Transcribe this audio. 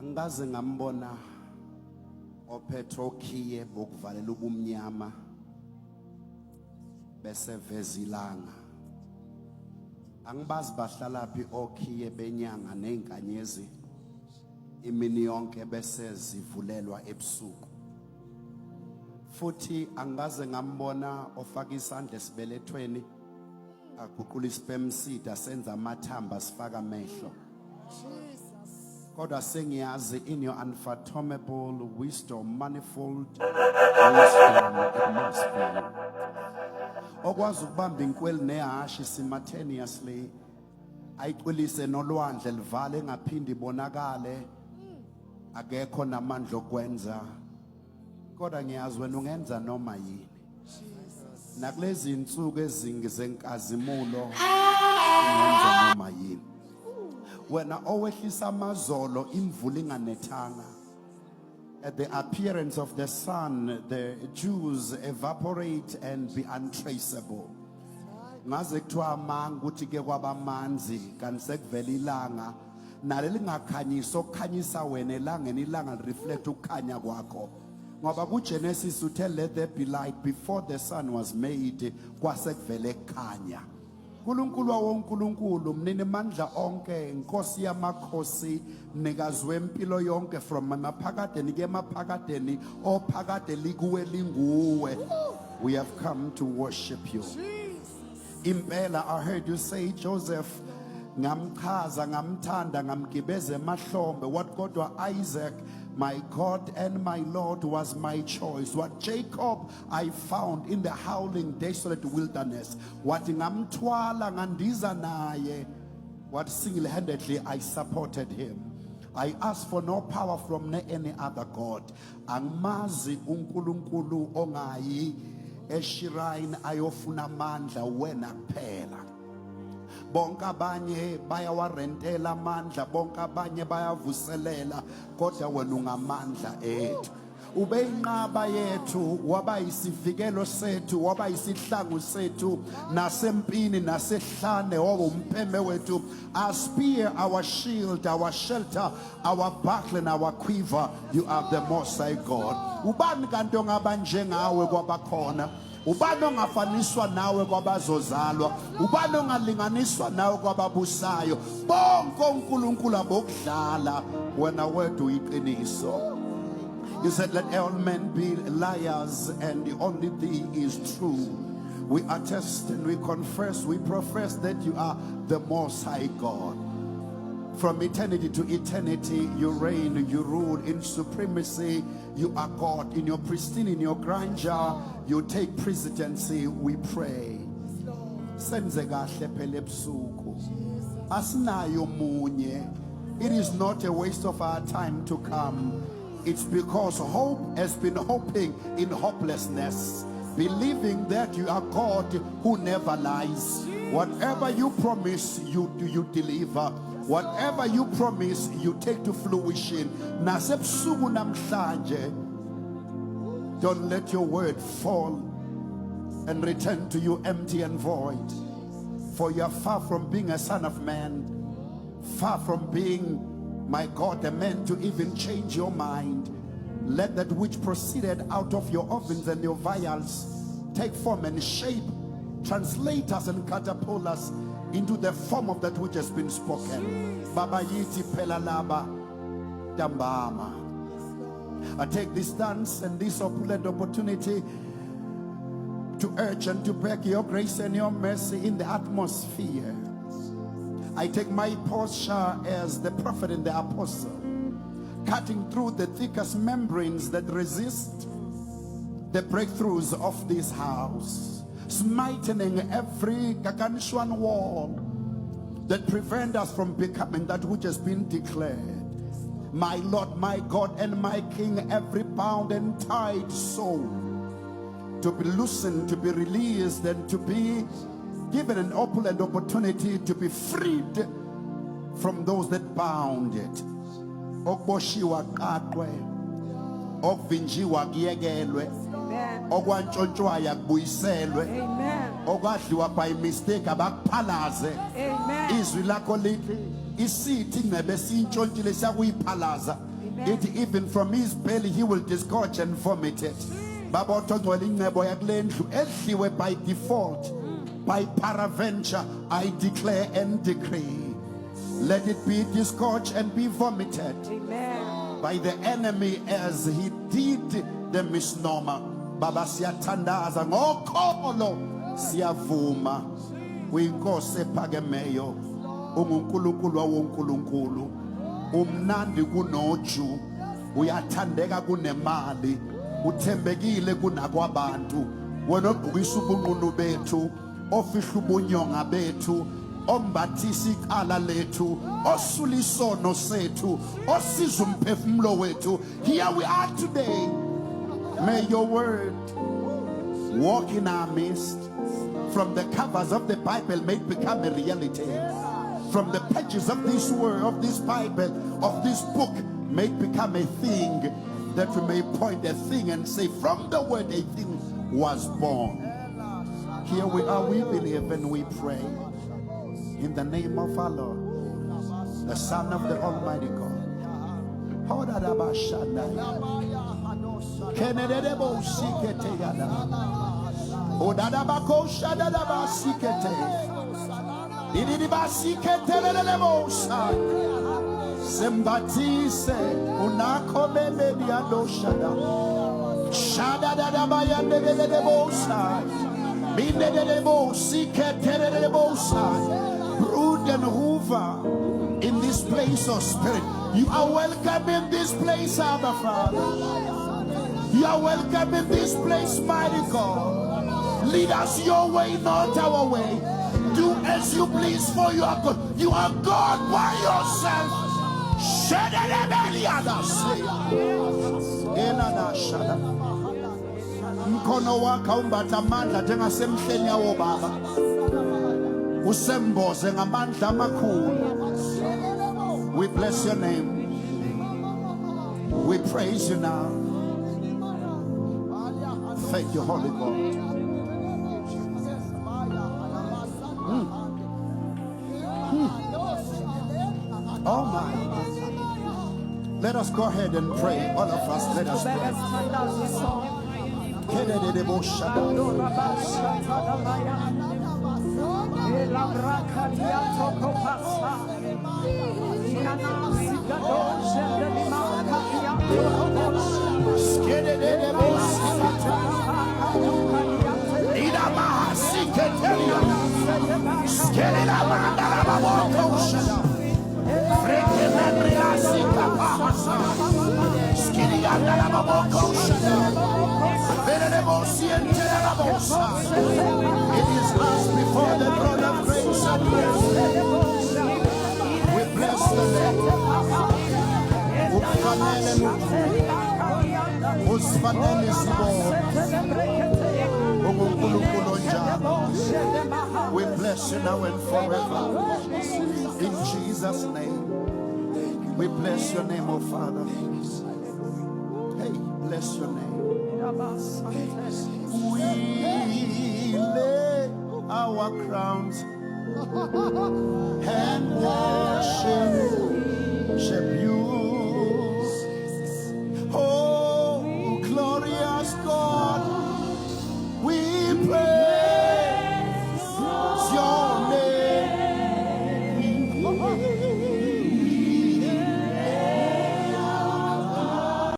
Angaze ngambona oPetrokhiye bokuvalela ubumnyama bese vezilanga. Angibazi bahlalaphi okhiye benyanga nezinkanyezi imini yonke bese zivulelwa ebusuku. Futhi angaze ngambona ofaka isandla esibelethweni aguqula isperm seed asenza amathamba sifaka amehlo. Kodwa sengiyazi in your unfathomable wisdom, manifold wisdom, it must be. Okwazi ukubamba inkweli nehashi simultaneously, ayiqwilise nolwandle livale ngaphindi ibonakale, akekho namandla okwenza. Kodwa ngiyazi wena ungenza noma yini. Nakulezi insuku ezingi zenkazimulo ungenza noma yini. Wena owehlisa amazolo imvula inganethanga. At the appearance of the sun, the dews evaporate and be untraceable. Ngaze kuthiwa amanga ukuthi ke kwabamanzi kanti sekuvela ilanga nalelingakhanyiso okukhanyisa wena elangeni ilanga reflect ukukhanya kwakho. Ngoba kuGenesis uthe let there be light before the sun was made kwasekuvele kukhanya. Nkulunkulu wawonkulunkulu mnini mandla onke inkosi yamakhosi mnikazi wempilo yonke from emaphakadeni ke emaphakadeni ophakade likuwe linguwe. We have come to worship you. Impela, I heard you say Joseph ngamchaza ngamthanda ngamgibeza emahlombe. What kodwa Isaac, my God and my Lord, was my choice. What Jacob I found in the howling desolate wilderness. What ngamthwala ngandiza naye. What single-handedly I supported him. I asked for no power from any other God. Angmazi unkulunkulu ongayi eShrine ayofuna amandla wena kuphela. Bonke abanye bayawarentela amandla, bonke abanye bayavuselela, kodwa wena ungamandla ethu. Ube inqaba yethu, waba isivikelo sethu, waba isihlangu sethu, nasempini nasehlane waba umpheme wethu. Our spear, our shield, our shelter, our buckler and our quiver, you are the Most High God. Ubani kanti ongaba njengawe kwabakhona? Ubani ongafaniswa nawe kwabazozalwa? Ubani ongalinganiswa nawe kwababusayo? Bonke onkulunkulu abokudlala wena wedwa iqiniso. You said let all men be liars and the only thee is true. We attest and we confess, we profess that you are the Most High God. From eternity to eternity, you reign, you rule in supremacy. You are God. In your pristine, in your grandeur, you take presidency, we pray. Senze kahle phela ebusuku. Asinayo munye. It is not a waste of our time to come. It's because hope has been hoping in hopelessness, believing that you are God who never lies. Whatever you promise, you deliver. Whatever you promise, you take to fruition. Nasebusuku namhlanje, don't let your word fall and return to you empty and void. For you are far from being a son of man, far from being, my God, a man to even change your mind. Let that which proceeded out of your ovens and your vials take form and shape, translate us and catapult us into the form of that which has been spoken. Baba yiti pelalaba dambama. I take this dance and this opulent opportunity to urge and to beg your grace and your mercy in the atmosphere. I take my posture as the prophet and the apostle, cutting through the thickest membranes that resist the breakthroughs of this house, smiting every gargantuan wall that prevent us from becoming that which has been declared. My Lord, my God, and my King, every bound and tied soul to be loosened, to be released, and to be given an opulent opportunity to be freed from those that bound it. Okboshiwa qaqwe, okvinjiwa kuyekelwe, okwantshontshwayo kubuyiselwe, okwadliwa by mistake abakuphalaze. Izwi lakho lithi isithi ingcebe siyintshontshile siyakuyiphalaza It even from his belly he will disgorge and vomit it. Baba Otongcwele ingcebo yakule ndlu edliwe by default, by paraventure, I declare and decree. Let it be disgorged and be vomited. Amen. By the enemy as he did the misnomer. Baba siyathandaza ngokholo siyavuma uyinkosi ephakemeyo ungunkulunkulu wawonkulunkulu umnandi kunoju uyathandeka kunemali uthembekile kunakwabantu wena ogqokisa ubunqunu bethu ofihla ubunyonga bethu ombathisa ikhala lethu osula isono sethu osiza umphefumulo wethu. Here we are today. May your word walk in our midst. From the covers of the Bible may it become a reality. From the pages of this word, of this Bible, of this book, may it become a thing that we may point a thing and say, from the word a thing was born. Here we are, we believe and we pray. In the name of our Lord, the Son of the Almighty God. Sembatise unako bebe diado shada shada da baya bebe de bosa binde de bosi ketere de bosa brood and hoover in this place of spirit. You are welcome in this place, Abba Father. You are welcome in this place, mighty God. Lead us your way, not our way. Do as you please, for you are good. You are God by yourself. Mkono waka umbata amandla njengasemhleni yawo baba usemboze ngamandla amakhulu. We bless your name. We praise you now. Thank you, Holy God. Oh my. Let us go ahead and pray. All of us, let us pray. It is us before the throne of grace and mercy. We bless the Lord. We bless you now and forever. In Jesus' name. We bless your name, oh Father. Hey, bless your name. We lay our crowns and